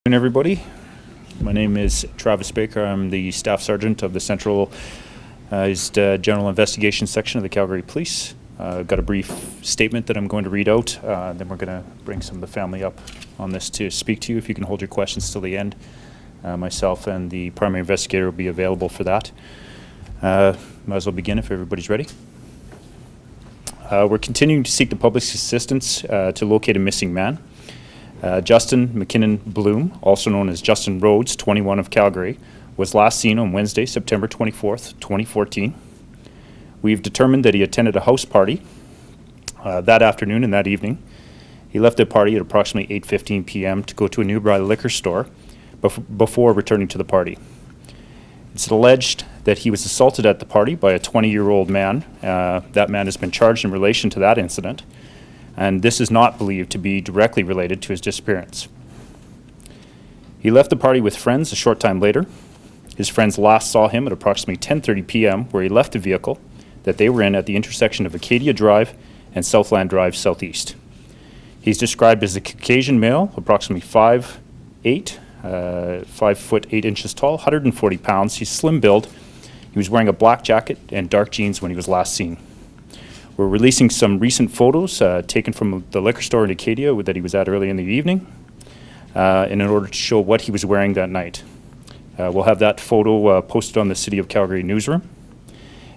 Good afternoon, everybody. My name is Travis Baker. I'm the Staff Sergeant of the Centralized General Investigation Section of the Calgary Police. I've got a brief statement that I'm going to read out. Then we're going to bring some of the family up on this to speak to you. If you can hold your questions till the end, myself and the primary investigator will be available for that. Might as well begin if everybody's ready. We're continuing to seek the public's assistance to locate a missing man. Justin McKinnon-Blomme, also known as Justin Rhodes, 21 of Calgary, was last seen on Wednesday, September 24th, 2014. We've determined that he attended a house party that afternoon and that evening. He left the party at approximately 8:15 p.m. to go to a nearby liquor store before returning to the party. It's alleged that he was assaulted at the party by a 20-year-old man. That man has been charged in relation to that incident, and this is not believed to be directly related to his disappearance. He left the party with friends a short time later. His friends last saw him at approximately 10:30 p.m. where he left the vehicle that they were in at the intersection of Acadia Drive and Southland Drive Southeast. He's described as a Caucasian male, approximately 5'8", 5 foot 8 inches tall, 140 pounds. He's slim build. He was wearing a black jacket and dark jeans when he was last seen. We're releasing some recent photos taken from the liquor store in Acadia that he was at early in the evening in order to show what he was wearing that night. We'll have that photo posted on the City of Calgary newsroom.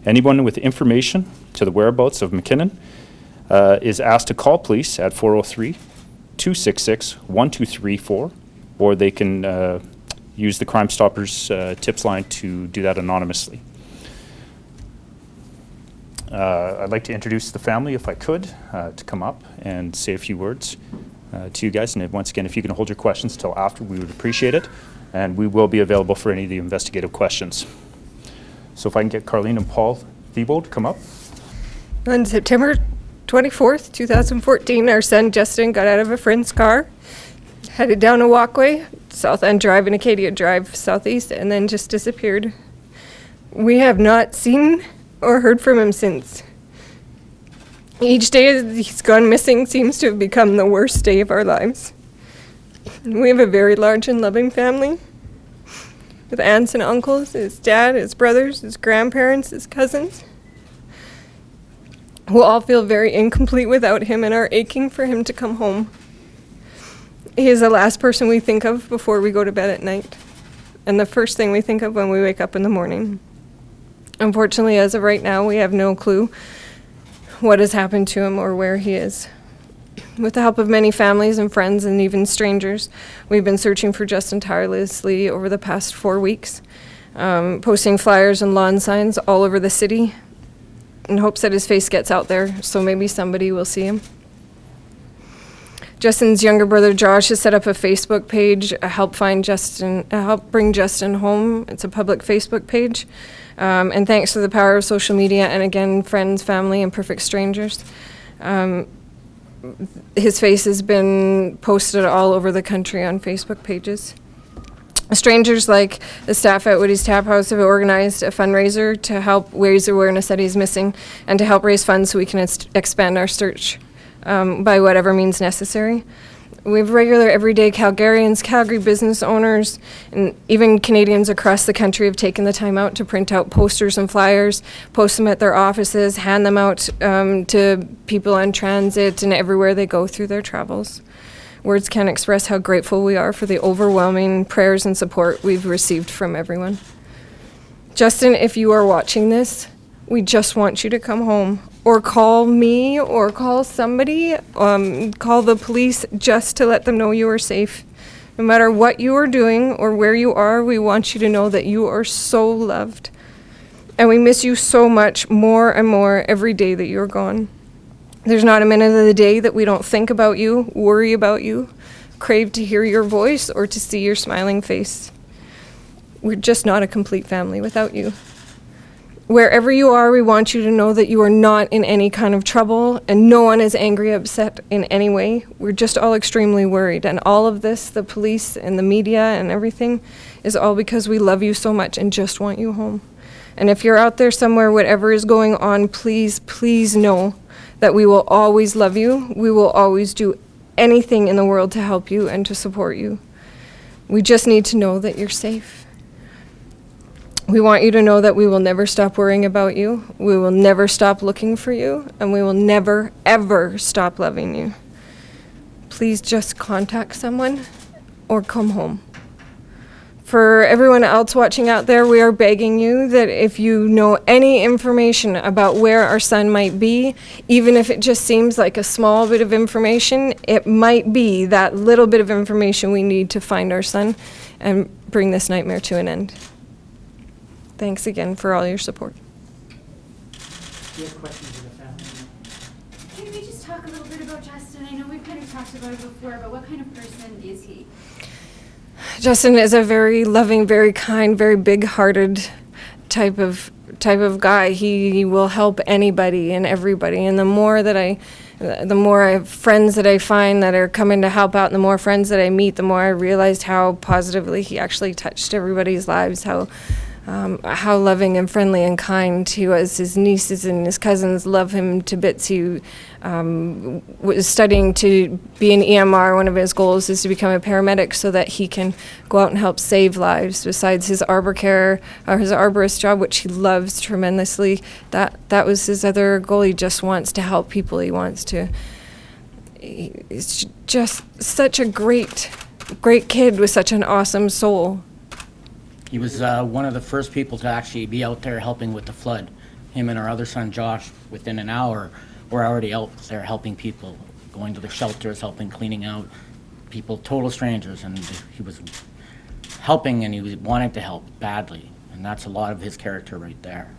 Anyone with information to the whereabouts of McKinnon is asked to call police at 403-266-1234, or they can use the Crime Stoppers tips line to do that anonymously. I'd like to introduce the family, if I could, to come up and say a few words to you guys. And once again, if you can hold your questions till after, we would appreciate it. And we will be available for any of the investigative questions. So if I can get Karleen and Paul Thibault to come up. On September 24th, 2014, our son Justin got out of a friend's car, headed down a walkway, Southland Drive and Acadia Drive Southeast, and then just disappeared. We have not seen or heard from him since. Each day he's gone missing seems to have become the worst day of our lives. We have a very large and loving family with aunts and uncles, his dad, his brothers, his grandparents, his cousins, who all feel very incomplete without him and are aching for him to come home. He is the last person we think of before we go to bed at night, and the first thing we think of when we wake up in the morning. Unfortunately, as of right now, we have no clue what has happened to him or where he is. With the help of many families and friends and even strangers, we've been searching for Justin tirelessly over the past 4 weeks, posting flyers and lawn signs all over the city in hopes that his face gets out there, so maybe somebody will see him. Justin's younger brother Josh has set up a Facebook page, help bring Justin home. It's a public Facebook page. And thanks to the power of social media and again, friends, family, and perfect strangers, his face has been posted all over the country on Facebook pages. Strangers like the staff at Woody's Tap House have organized a fundraiser to help raise awareness that he's missing and to help raise funds so we can expand our search by whatever means necessary. We have regular everyday Calgarians, Calgary business owners, and even Canadians across the country have taken the time out to print out posters and flyers, post them at their offices, hand them out to people on transit and everywhere they go through their travels. Words can't express how grateful we are for the overwhelming prayers and support we've received from everyone. Justin, if you are watching this, we just want you to come home. Or call me, or call somebody, call the police just to let them know you are safe. No matter what you are doing or where you are, we want you to know that you are so loved. And we miss you so much more and more every day that you're gone. There's not a minute of the day that we don't think about you, worry about you, crave to hear your voice or to see your smiling face. We're just not a complete family without you. Wherever you are, we want you to know that you are not in any kind of trouble and no one is angry, upset in any way. We're just all extremely worried. And all of this, the police and the media and everything, is all because we love you so much and just want you home. And if you're out there somewhere, whatever is going on, please, please know that we will always love you. We will always do anything in the world to help you and to support you. We just need to know that you're safe. We want you to know that we will never stop worrying about you. We will never stop looking for you, and we will never, ever stop loving you. Please just contact someone or come home. For everyone else watching out there, we are begging you that if you know any information about where our son might be, even if it just seems like a small bit of information, it might be that little bit of information we need to find our son and bring this nightmare to an end. Thanks again for all your support. Do you have questions of the family? Can we just talk a little bit about Justin? I know we've kind of talked about it before, but what kind of person is he? Justin is a very loving, very kind, very big-hearted type of guy. He will help anybody and everybody. And the more I have friends that I find that are coming to help out, and the more friends that I meet, the more I realized how positively he actually touched everybody's lives, how loving and friendly and kind he was. His nieces and his cousins love him to bits. He was studying to be an EMR. One of his goals is to become a paramedic so that he can go out and help save lives. Besides his arbor care or his arborist job, which he loves tremendously, that was his other goal. He just wants to help people. He's just such a great kid with such an awesome soul. He was one of the first people to actually be out there helping with the flood. Him and our other son, Josh, within an hour, were already out there helping people, going to the shelters, helping cleaning out people, total strangers. And he was helping, and he wanted to help badly. And that's a lot of his character right there.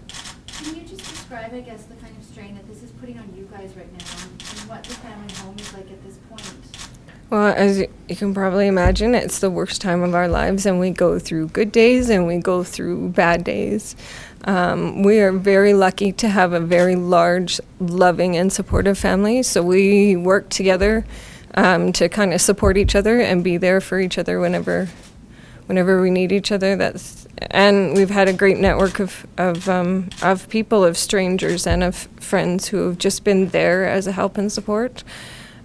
Can you just describe, I guess, the kind of strain that this is putting on you guys right now and what the family home is like at this point? Well, as you can probably imagine, it's the worst time of our lives, and we go through good days and we go through bad days. We are very lucky to have a very large, loving, and supportive family, so we work together to kind of support each other and be there for each other whenever we need each other. And we've had a great network of people, of strangers, and of friends who have just been there as a help and support.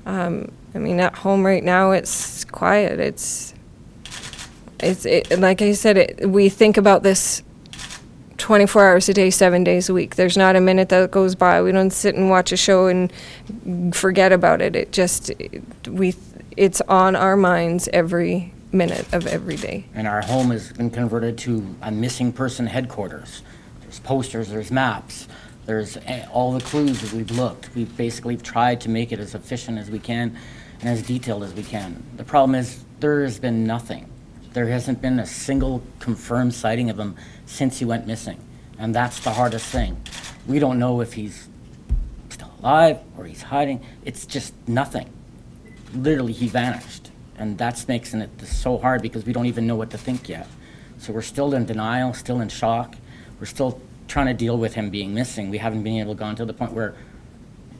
At home right now, it's quiet. It's like I said, we think about this 24 hours a day, 7 days a week. There's not a minute that goes by. We don't sit and watch a show and forget about it. It's on our minds every minute of every day. And our home has been converted to a missing person headquarters. There's posters, there's maps, there's all the clues that we've looked. We've basically tried to make it as efficient as we can and as detailed as we can. The problem is there has been nothing. There hasn't been a single confirmed sighting of him since he went missing. And that's the hardest thing. We don't know if he's still alive or he's hiding. It's just nothing. Literally, he vanished. And that's making it so hard because we don't even know what to think yet. So we're still in denial, still in shock. We're still trying to deal with him being missing. We haven't been able to go to the point where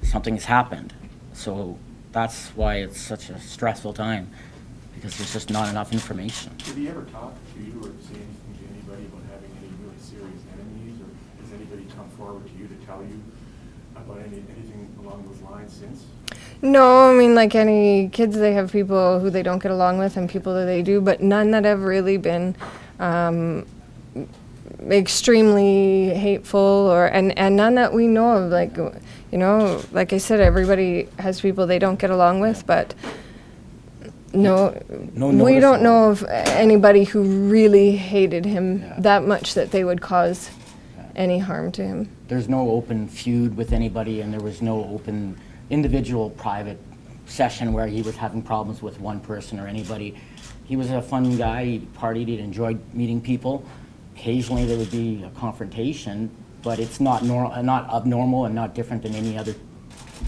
something has happened. So that's why it's such a stressful time, because there's just not enough information. Did he ever talk to you or say anything to anybody about having any really serious enemies, or has anybody come forward to you to tell you about anything along those lines since? No, like any kids, they have people who they don't get along with and people that they do, but none that have really been extremely hateful and none that we know of. Like I said, everybody has people they don't get along with, but no, we don't know of anybody who really hated him that much that they would cause any harm to him. There's no open feud with anybody, and there was no open individual private session where he was having problems with one person or anybody. He was a fun guy. He partied. He enjoyed meeting people. Occasionally there would be a confrontation, but it's not abnormal and not different than any other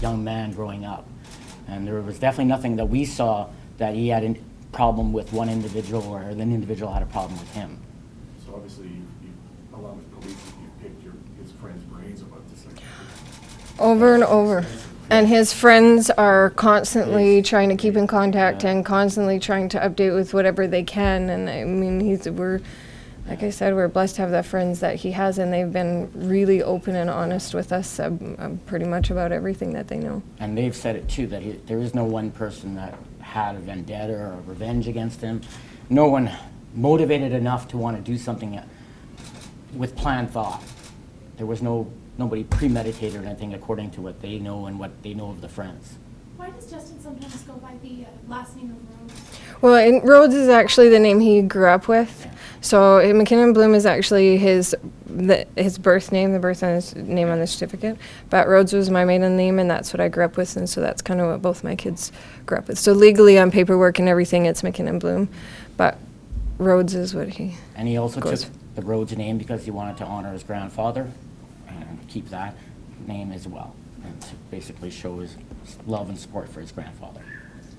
young man growing up. And there was definitely nothing that we saw that he had a problem with one individual or an individual had a problem with him. So obviously, along with police, you picked his friend's brains about this. Over and over. And his friends are constantly trying to keep in contact and constantly trying to update with whatever they can. And like I said, we're blessed to have the friends that he has, and they've been really open and honest with us pretty much about everything that they know. And they've said it too, that there is no one person that had a vendetta or a revenge against him. no one motivated enough to want to do something with planned thought. There was nobody premeditated or anything according to what they know and what they know of the friends. Why does Justin sometimes go by the last name of Rhodes? Well, and Rhodes is actually the name he grew up with. So McKinnon-Blomme is actually his birth name, the birth on his name on the certificate. But Rhodes was my maiden name, and that's what I grew up with, and so that's kind of what both my kids grew up with. So legally on paperwork and everything, it's McKinnon-Blomme, but Rhodes is what he. And he also goes. took the Rhodes name because he wanted to honor his grandfather and keep that name as well, and to basically show his love and support for his grandfather.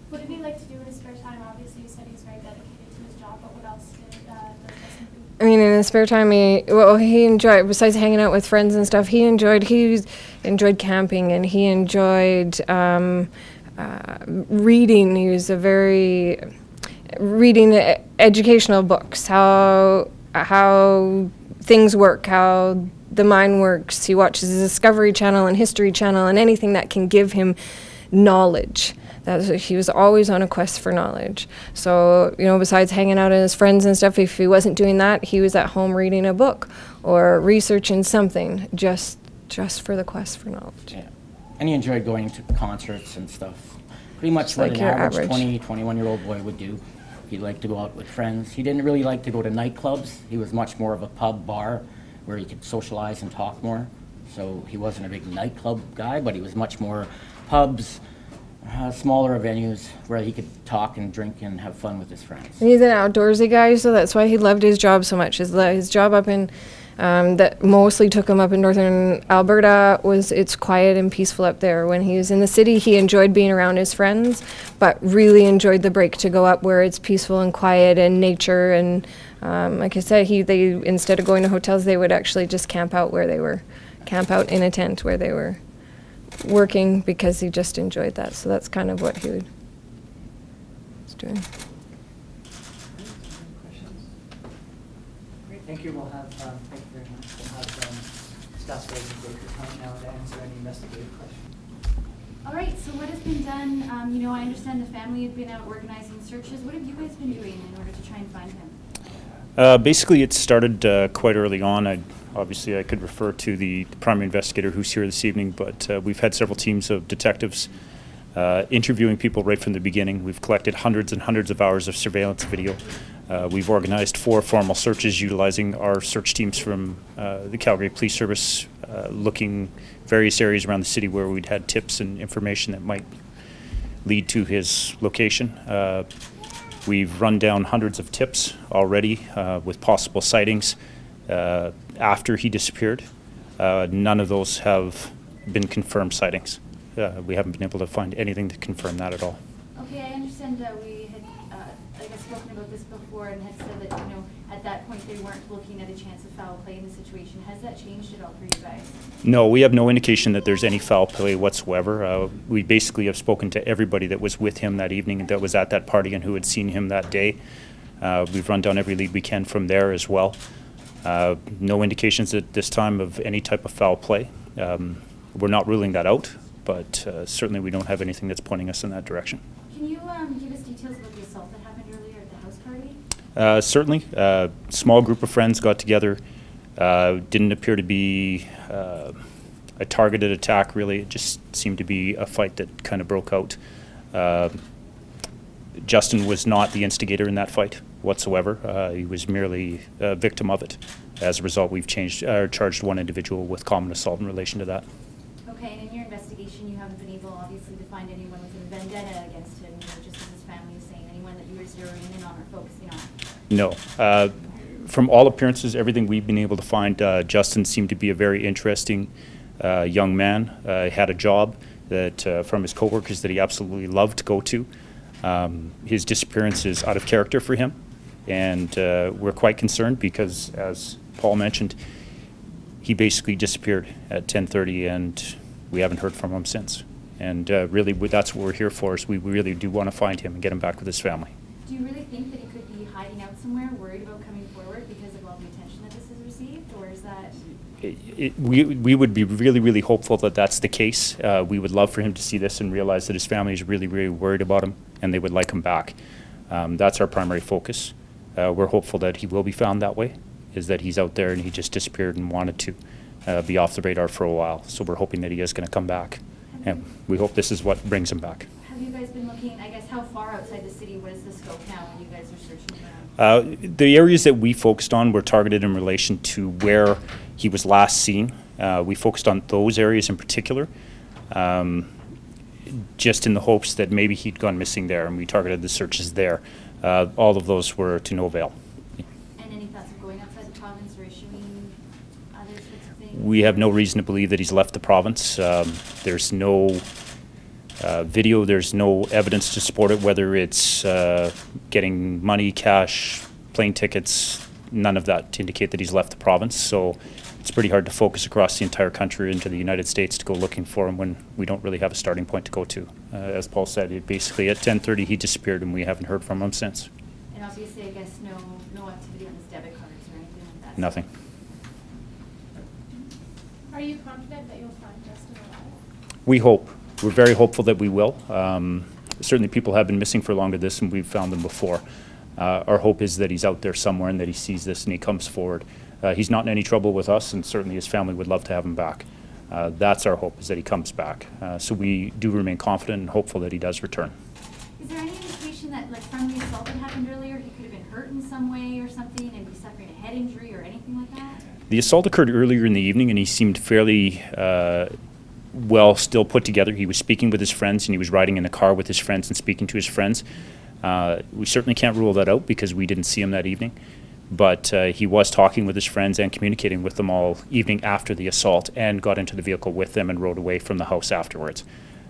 What did he like to do in his spare time? Obviously, you said he's very dedicated to his job, but what else did Justin do? I mean, in his spare time, he enjoyed, besides hanging out with friends and stuff, he enjoyed camping, and he enjoyed reading. He was reading educational books, how things work, how the mind works. He watches the Discovery Channel and History Channel and anything that can give him knowledge. He was always on a quest for knowledge. So, besides hanging out with his friends and stuff, if he wasn't doing that, he was at home reading a book or researching something just for the quest for knowledge. Yeah. And he enjoyed going to concerts and stuff. Pretty much Just what like an your average average. 20, 21-year-old boy would do. He liked to go out with friends. He didn't really like to go to nightclubs. He was much more of a pub bar where he could socialize and talk more. So he wasn't a big nightclub guy, but he was much more pubs, smaller venues where he could talk and drink and have fun with his friends. And he's an outdoorsy guy, so that's why he loved his job so much. His job up in that mostly took him up in northern Alberta it's quiet and peaceful up there. When he was in the city, he enjoyed being around his friends, but really enjoyed the break to go up where it's peaceful and quiet and nature. And like I said, they instead of going to hotels, they would actually just camp out in a tent where they were working, because he just enjoyed that. So that's kind of what he was doing. Great, thank you. We'll have, thank you very much. We'll have Staff Sergeant Baker come now to answer any investigative questions. All right, so what has been done? I understand the family had been out organizing searches. What have you guys been doing in order to try and find him? Basically, it started quite early on. Obviously, I could refer to the primary investigator who's here this evening, but we've had several teams of detectives interviewing people right from the beginning. We've collected hundreds and hundreds of hours of surveillance video. We've organized 4 formal searches utilizing our search teams from the Calgary Police Service, looking various areas around the city where we'd had tips and information that might lead to his location. We've run down hundreds of tips already with possible sightings after he disappeared. None of those have been confirmed sightings. We haven't been able to find anything to confirm that at all. Okay, I understand we had, spoken about this before and had said that, at that point they weren't looking at a chance of foul play in the situation. Has that changed at all for you guys? No, we have no indication that there's any foul play whatsoever. We basically have spoken to everybody that was with him that evening and that was at that party and who had seen him that day. We've run down every lead we can from there as well. No indications at this time of any type of foul play. We're not ruling that out, but certainly we don't have anything that's pointing us in that direction. Can you give us details about the assault that happened earlier at the house party? Certainly. Small group of friends got together. Didn't appear to be a targeted attack, really. It just seemed to be a fight that kind of broke out. Justin was not the instigator in that fight whatsoever. He was merely a victim of it. As a result, we've charged one individual with common assault in relation to that. Okay, and in your investigation, you haven't been able, obviously, to find anyone with a vendetta against him, just as his family is saying, anyone that you were zeroing in on or focusing on? No. From all appearances, everything we've been able to find, Justin seemed to be a very interesting young man. He had a job that from his coworkers that he absolutely loved to go to. His disappearance is out of character for him, and we're quite concerned because, as Paul mentioned, he basically disappeared at 10:30, and we haven't heard from him since. And really, that's what we're here for, is we really do want to find him and get him back with his family. Do you really think that he could be hiding out somewhere, worried about coming forward because of all the attention that this has received, or is that... We would be really, really hopeful that that's the case. We would love for him to see this and realize that his family is really, really worried about him and they would like him back. That's our primary focus. we're hopeful that he will be found that way, is that he's out there and he just disappeared and wanted to be off the radar for a while. So we're hoping that he is going to come back. And we hope this is what brings him back. Have you guys been looking, I guess, how far outside the city, what is the scope now when you guys are searching around? The areas that we focused on were targeted in relation to where he was last seen. We focused on those areas in particular, just in the hopes that maybe he'd gone missing there, and we targeted the searches there. All of those were to no avail. And any thoughts of going outside the province or issuing other sorts of things? We have no reason to believe that he's left the province. There's no video, there's no evidence to support it, whether it's getting money, cash, plane tickets, none of that to indicate that he's left the province. So it's pretty hard to focus across the entire country into the United States to go looking for him when we don't really have a starting point to go to. As Paul said, basically at 10:30 he disappeared and we haven't heard from him since. And obviously, I guess, no activity on his debit cards or anything like that? Nothing. Are you confident that you'll find Justin alive? We hope. We're very hopeful that we will. Certainly people have been missing for longer than this and we've found them before. Our hope is that he's out there somewhere and that he sees this and he comes forward. He's not in any trouble with us, and certainly his family would love to have him back. That's our hope, is that he comes back. So we do remain confident and hopeful that he does return. Is there any indication that, like, from the assault that happened earlier, he could have been hurt in some way or something and be suffering a head injury or anything like that? The assault occurred earlier in the evening and he seemed fairly well still put together. He was speaking with his friends and he was riding in the car with his friends and speaking to his friends. We certainly can't rule that out because we didn't see him that evening. But he was talking with his friends and communicating with them all evening after the assault and got into the vehicle with them and rode away from the house afterwards.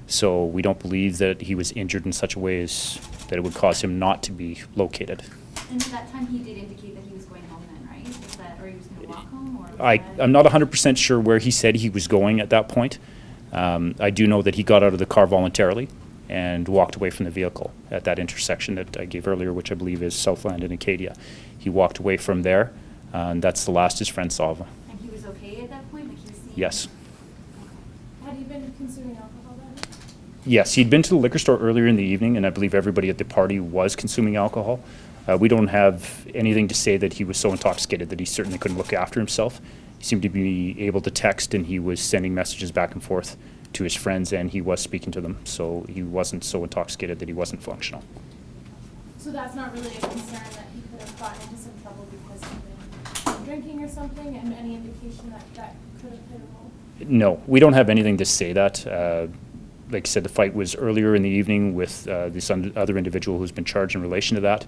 So we don't believe that he was injured in such a way as that it would cause him not to be located. And at that time, he did indicate that he was going home then, right? Is that, or he was going to walk home? Or was I'm not 100% sure where he said he was going at that point. I do know that he got out of the car voluntarily and walked away from the vehicle at that intersection that I gave earlier, which I believe is Southland and Acadia. He walked away from there, and that's the last his friend saw of him. And he was okay at that point? Like he was seeing? Yes. Had he been consuming alcohol then? Yes, he'd been to the liquor store earlier in the evening, and I believe everybody at the party was consuming alcohol. We don't have anything to say that he was so intoxicated that he certainly couldn't look after himself. He seemed to be able to text, and he was sending messages back and forth to his friends, and he was speaking to them, so he wasn't so intoxicated that he wasn't functional. So that's not really a concern that he could have gotten into some trouble because he'd been drinking or something, and any indication that that could have played a role? No, we don't have anything to say that. Like I said, the fight was earlier in the evening with this other individual who's been charged in relation to that.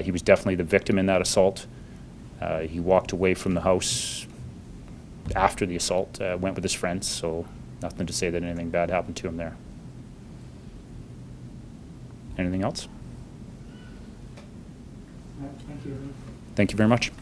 He was definitely the victim in that assault. He walked away from the house after the assault, went with his friends, so nothing to say that anything bad happened to him there. Anything else? Thank you. Thank you very much.